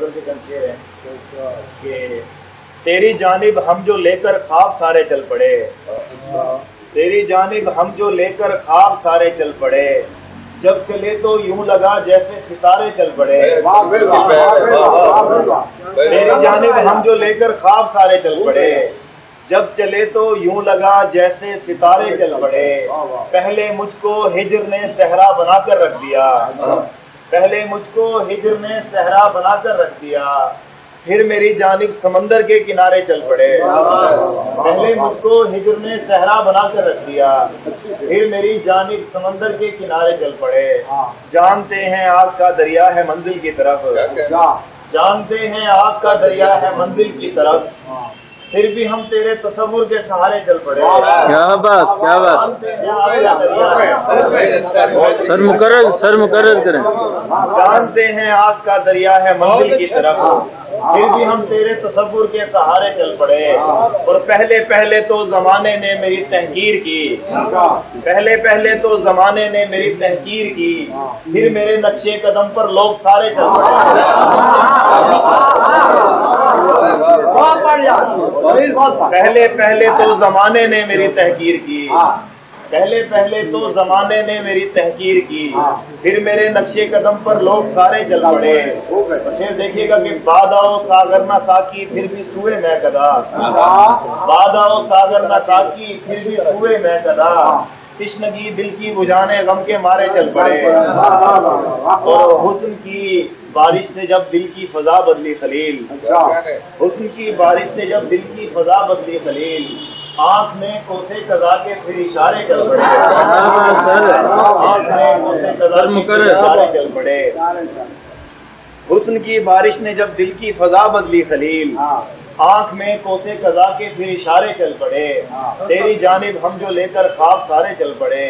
غزل کے چند شعر ہیں کہ تیری جانب ہم جو لے کر خواب سارے چل پڑے، تیری جانب ہم جو لے کر خواب سارے چل پڑے، جب چلے تو یوں لگا جیسے ستارے چل پڑے۔ تیری جانب ہم جو لے کر خواب سارے چل پڑے، جب چلے تو یوں لگا جیسے ستارے چل پڑے۔ پہلے مجھ کو ہجر نے صحرا بنا کر رکھ دیا، پہلے مجھ کو ہجر نے صحرا بنا کر رکھ دیا، پھر میری جانب سمندر کے کنارے چل پڑے۔ پہلے مجھ کو ہجر نے صحرا بنا کر رکھ دیا، پھر میری جانب سمندر کے کنارے چل پڑے۔ جانتے ہیں آگ کا دریا ہے منزل کی طرف، جانتے ہیں آگ کا دریا ہے منزل کی طرف، پھر بھی ہم تیرے تصور کے سہارے چل پڑے۔ کیا بات، کیا بات، سر مقرر کریں۔ جانتے ہیں آگ کا دریا ہے منزل کی طرف، پھر بھی ہم تیرے تصور کے سہارے چل پڑے۔ اور پہلے پہلے تو زمانے نے میری تحقیر کی، پہلے پہلے تو زمانے نے میری تحقیر کی، پھر میرے نقشے قدم پر لوگ سارے چل پڑے۔ پہلے پہلے تو زمانے نے میری تحقیر کی، پہلے پہلے تو زمانے نے میری تحقیر کی، پھر میرے نقشے قدم پر لوگ سارے چل پڑے۔ شعر دیکھیے گا کہ باداؤ ساگر نہ ساکی پھر بھی سوئے میں کدا، باداؤ ساگر نہ ساکی پھر بھی سوئے میں کدا، تشنگی دل کی بجھانے غم کے مارے چل پڑے۔ اور حسن کی بارش سے جب دل کی فضا بدلی خلیل، حسن کی بارش سے جب دل کی فضا بدلی خلیل، آنکھ میں کوسے قضا کے پھر اشارے چل پڑے، آنکھ میں کوسے قضا کے پھر اشارے چل پڑے۔ حسن کی بارش نے جب دل کی فضا بدلی خلیل، آنکھ میں کوسے قضا کے پھر اشارے چل پڑے۔ تیری جانب ہم جو لے کر خواب سارے چل پڑے،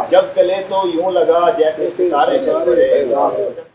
جب چلے تو یوں لگا جیسے ستارے چل پڑے۔